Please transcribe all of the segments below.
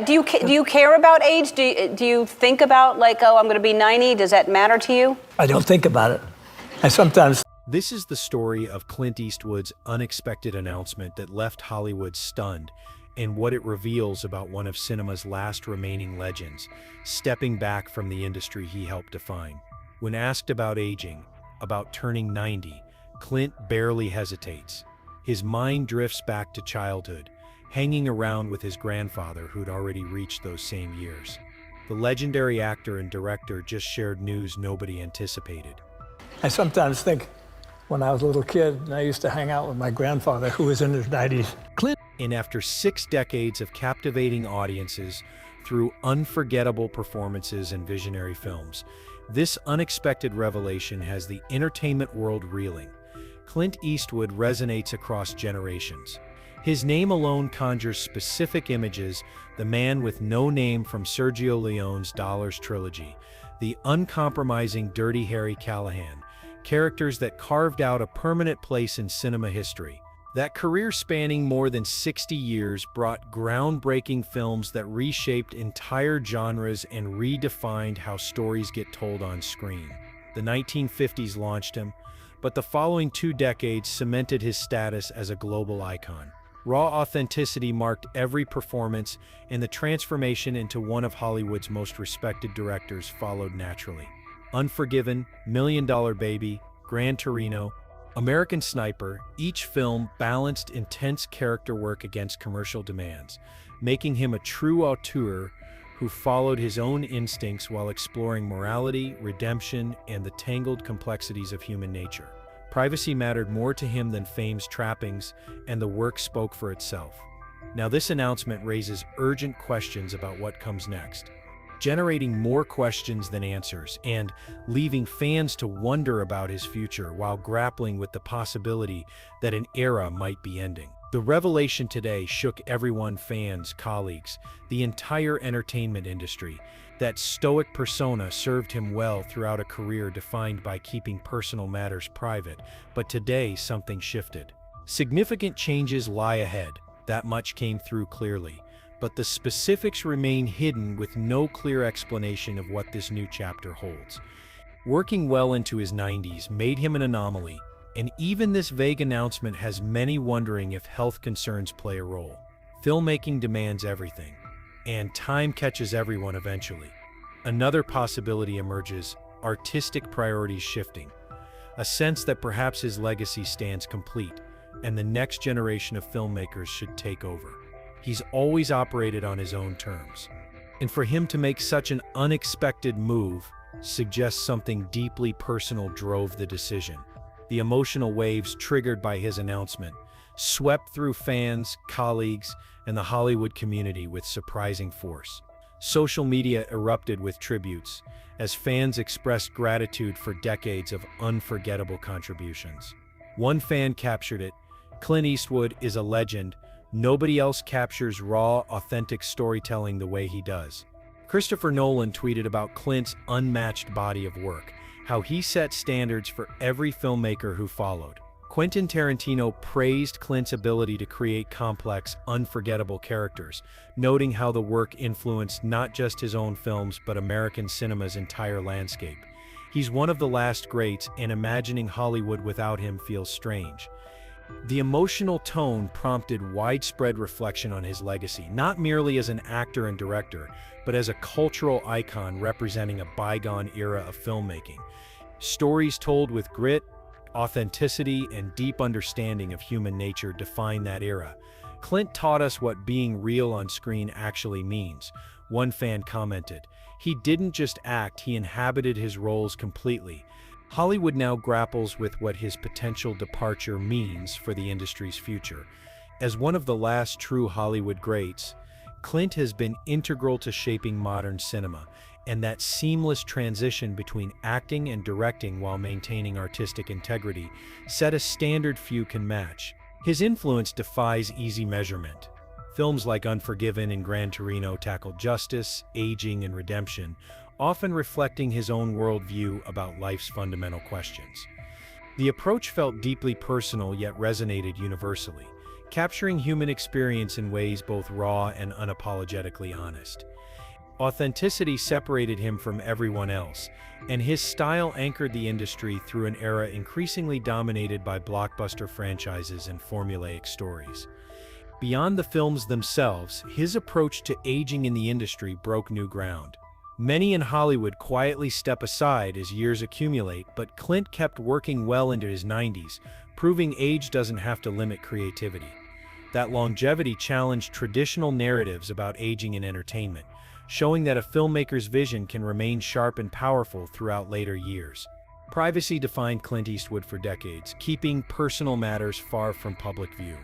Do you care about age? Do you think about, like, oh, I'm going to be 90? Does that matter to you? I don't think about it. I sometimes... This is the story of Clint Eastwood's unexpected announcement that left Hollywood stunned, and what it reveals about one of cinema's last remaining legends, stepping back from the industry he helped define. When asked about aging, about turning 90, Clint barely hesitates. His mind drifts back to childhood, hanging around with his grandfather who'd already reached those same years. The legendary actor and director just shared news nobody anticipated. I sometimes think when I was a little kid, and I used to hang out with my grandfather who was in his 90s. And after 6 decades of captivating audiences through unforgettable performances and visionary films, this unexpected revelation has the entertainment world reeling. Clint Eastwood resonates across generations. His name alone conjures specific images: the man with no name from Sergio Leone's Dollars trilogy, the uncompromising Dirty Harry Callahan, characters that carved out a permanent place in cinema history. That career spanning more than 60 years brought groundbreaking films that reshaped entire genres and redefined how stories get told on screen. The 1950s launched him, but the following 2 decades cemented his status as a global icon. Raw authenticity marked every performance, and the transformation into one of Hollywood's most respected directors followed naturally. Unforgiven, $1 Million Baby, Gran Torino, American Sniper, each film balanced intense character work against commercial demands, making him a true auteur who followed his own instincts while exploring morality, redemption, and the tangled complexities of human nature. Privacy mattered more to him than fame's trappings, and the work spoke for itself. Now, this announcement raises urgent questions about what comes next, generating more questions than answers, and leaving fans to wonder about his future while grappling with the possibility that an era might be ending. The revelation today shook everyone: fans, colleagues, the entire entertainment industry. That stoic persona served him well throughout a career defined by keeping personal matters private, but today something shifted. Significant changes lie ahead, that much came through clearly, but the specifics remain hidden with no clear explanation of what this new chapter holds. Working well into his 90s made him an anomaly, and even this vague announcement has many wondering if health concerns play a role. Filmmaking demands everything, and time catches everyone eventually. Another possibility emerges: artistic priorities shifting, a sense that perhaps his legacy stands complete, and the next generation of filmmakers should take over. He's always operated on his own terms, and for him to make such an unexpected move suggests something deeply personal drove the decision. The emotional waves triggered by his announcement swept through fans, colleagues, and the Hollywood community with surprising force. Social media erupted with tributes as fans expressed gratitude for decades of unforgettable contributions. One fan captured it: "Clint Eastwood is a legend. Nobody else captures raw, authentic storytelling the way he does." Christopher Nolan tweeted about Clint's unmatched body of work, how he set standards for every filmmaker who followed. Quentin Tarantino praised Clint's ability to create complex, unforgettable characters, noting how the work influenced not just his own films but American cinema's entire landscape. He's one of the last greats, and imagining Hollywood without him feels strange. The emotional tone prompted widespread reflection on his legacy, not merely as an actor and director, but as a cultural icon representing a bygone era of filmmaking. Stories told with grit, authenticity, and deep understanding of human nature define that era. "Clint taught us what being real on screen actually means," one fan commented. "He didn't just act, he inhabited his roles completely." Hollywood now grapples with what his potential departure means for the industry's future. As one of the last true Hollywood greats, Clint has been integral to shaping modern cinema, and that seamless transition between acting and directing while maintaining artistic integrity set a standard few can match. His influence defies easy measurement. Films like Unforgiven and Gran Torino tackled justice, aging, and redemption, often reflecting his own worldview about life's fundamental questions. The approach felt deeply personal yet resonated universally, capturing human experience in ways both raw and unapologetically honest. Authenticity separated him from everyone else, and his style anchored the industry through an era increasingly dominated by blockbuster franchises and formulaic stories. Beyond the films themselves, his approach to aging in the industry broke new ground. Many in Hollywood quietly step aside as years accumulate, but Clint kept working well into his 90s, proving age doesn't have to limit creativity. That longevity challenged traditional narratives about aging in entertainment, showing that a filmmaker's vision can remain sharp and powerful throughout later years. Privacy defined Clint Eastwood for decades, keeping personal matters far from public view.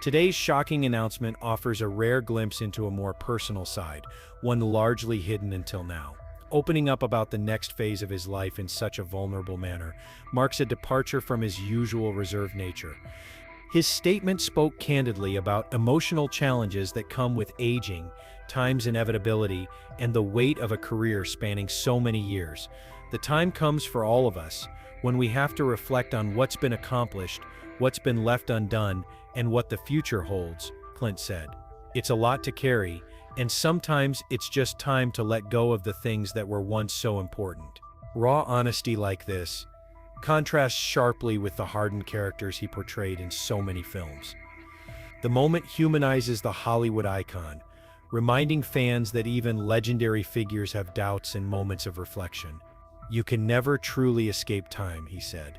Today's shocking announcement offers a rare glimpse into a more personal side, one largely hidden until now. Opening up about the next phase of his life in such a vulnerable manner marks a departure from his usual reserved nature. His statement spoke candidly about emotional challenges that come with aging, time's inevitability, and the weight of a career spanning so many years. The time comes for all of us when we have to reflect on what's been accomplished, what's been left undone, and what the future holds, Clint said. It's a lot to carry, and sometimes it's just time to let go of the things that were once so important. Raw honesty like this contrasts sharply with the hardened characters he portrayed in so many films. The moment humanizes the Hollywood icon, reminding fans that even legendary figures have doubts and moments of reflection. You can never truly escape time, he said.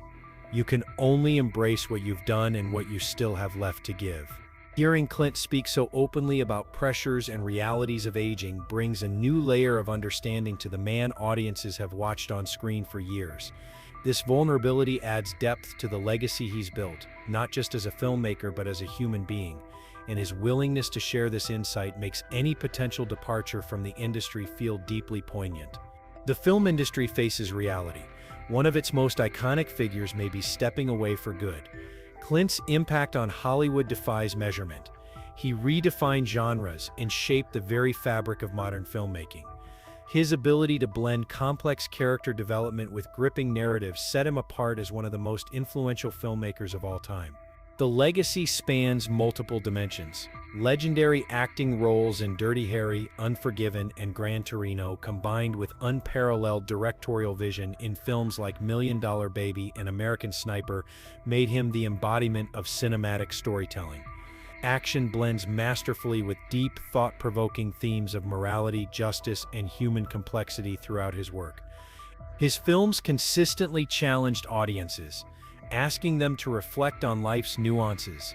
You can only embrace what you've done and what you still have left to give. Hearing Clint speak so openly about pressures and realities of aging brings a new layer of understanding to the man audiences have watched on screen for years. This vulnerability adds depth to the legacy he's built, not just as a filmmaker but as a human being, and his willingness to share this insight makes any potential departure from the industry feel deeply poignant. The film industry faces reality. One of its most iconic figures may be stepping away for good. Clint's impact on Hollywood defies measurement. He redefined genres and shaped the very fabric of modern filmmaking. His ability to blend complex character development with gripping narratives set him apart as one of the most influential filmmakers of all time. The legacy spans multiple dimensions. Legendary acting roles in Dirty Harry, Unforgiven, and Gran Torino, combined with unparalleled directorial vision in films like $1 Million Baby and American Sniper, made him the embodiment of cinematic storytelling. Action blends masterfully with deep, thought-provoking themes of morality, justice, and human complexity throughout his work. His films consistently challenged audiences, asking them to reflect on life's nuances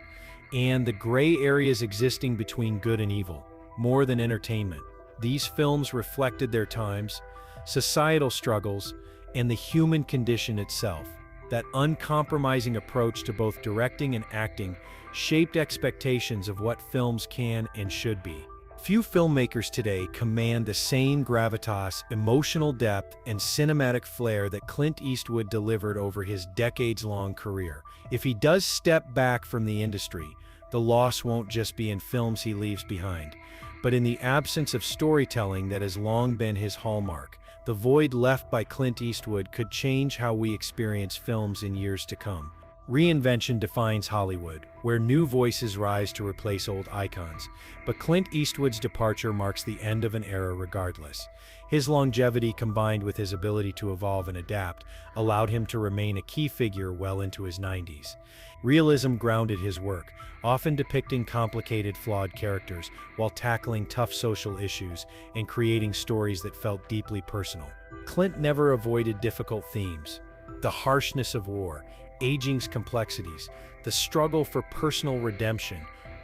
and the gray areas existing between good and evil. More than entertainment, these films reflected their times, societal struggles, and the human condition itself. That uncompromising approach to both directing and acting shaped expectations of what films can and should be. Few filmmakers today command the same gravitas, emotional depth, and cinematic flair that Clint Eastwood delivered over his decades-long career. If he does step back from the industry, the loss won't just be in films he leaves behind, but in the absence of storytelling that has long been his hallmark. The void left by Clint Eastwood could change how we experience films in years to come. Reinvention defines Hollywood, where new voices rise to replace old icons. But Clint Eastwood's departure marks the end of an era regardless. His longevity, combined with his ability to evolve and adapt, allowed him to remain a key figure well into his 90s. Realism grounded his work, often depicting complicated, flawed characters while tackling tough social issues and creating stories that felt deeply personal. Clint never avoided difficult themes. The harshness of war, aging's complexities, the struggle for personal redemption,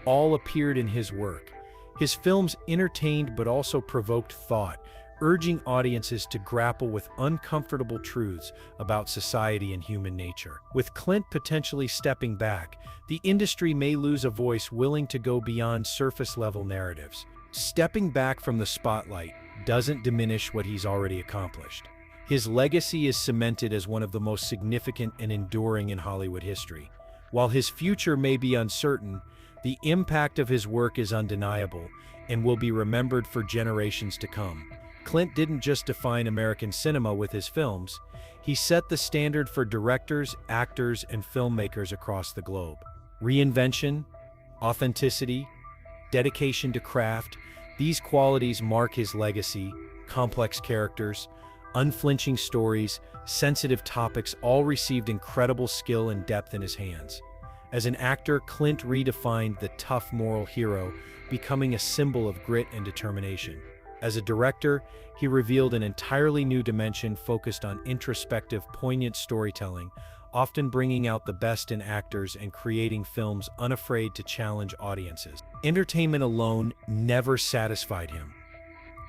all appeared in his work. His films entertained but also provoked thought, urging audiences to grapple with uncomfortable truths about society and human nature. With Clint potentially stepping back, the industry may lose a voice willing to go beyond surface-level narratives. Stepping back from the spotlight doesn't diminish what he's already accomplished. His legacy is cemented as one of the most significant and enduring in Hollywood history. While his future may be uncertain, the impact of his work is undeniable and will be remembered for generations to come. Clint didn't just define American cinema with his films, he set the standard for directors, actors, and filmmakers across the globe. Reinvention, Authenticity, dedication to craft, these qualities mark his legacy. Complex characters, unflinching stories, sensitive topics all received incredible skill and depth in his hands. As an actor, Clint redefined the tough moral hero, becoming a symbol of grit and determination. As a director, he revealed an entirely new dimension focused on introspective, poignant storytelling, often bringing out the best in actors and creating films unafraid to challenge audiences. Entertainment alone never satisfied him.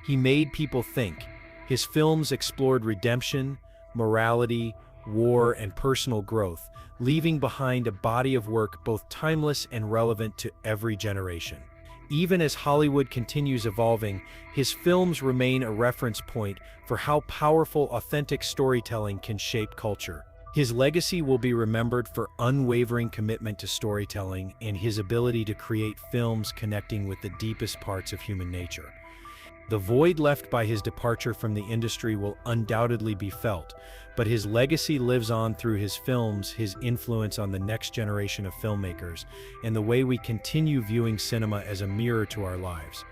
He made people think. His films explored redemption, morality, war, and personal growth, leaving behind a body of work both timeless and relevant to every generation. Even as Hollywood continues evolving, his films remain a reference point for how powerful, authentic storytelling can shape culture. His legacy will be remembered for unwavering commitment to storytelling and his ability to create films connecting with the deepest parts of human nature. The void left by his departure from the industry will undoubtedly be felt, but his legacy lives on through his films, his influence on the next generation of filmmakers, and the way we continue viewing cinema as a mirror to our lives.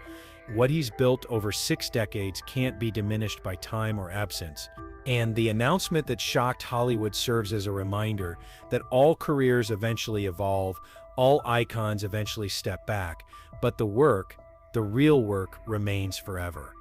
What he's built over 6 decades can't be diminished by time or absence, and the announcement that shocked Hollywood serves as a reminder that all careers eventually evolve, all icons eventually step back, but the real work remains forever.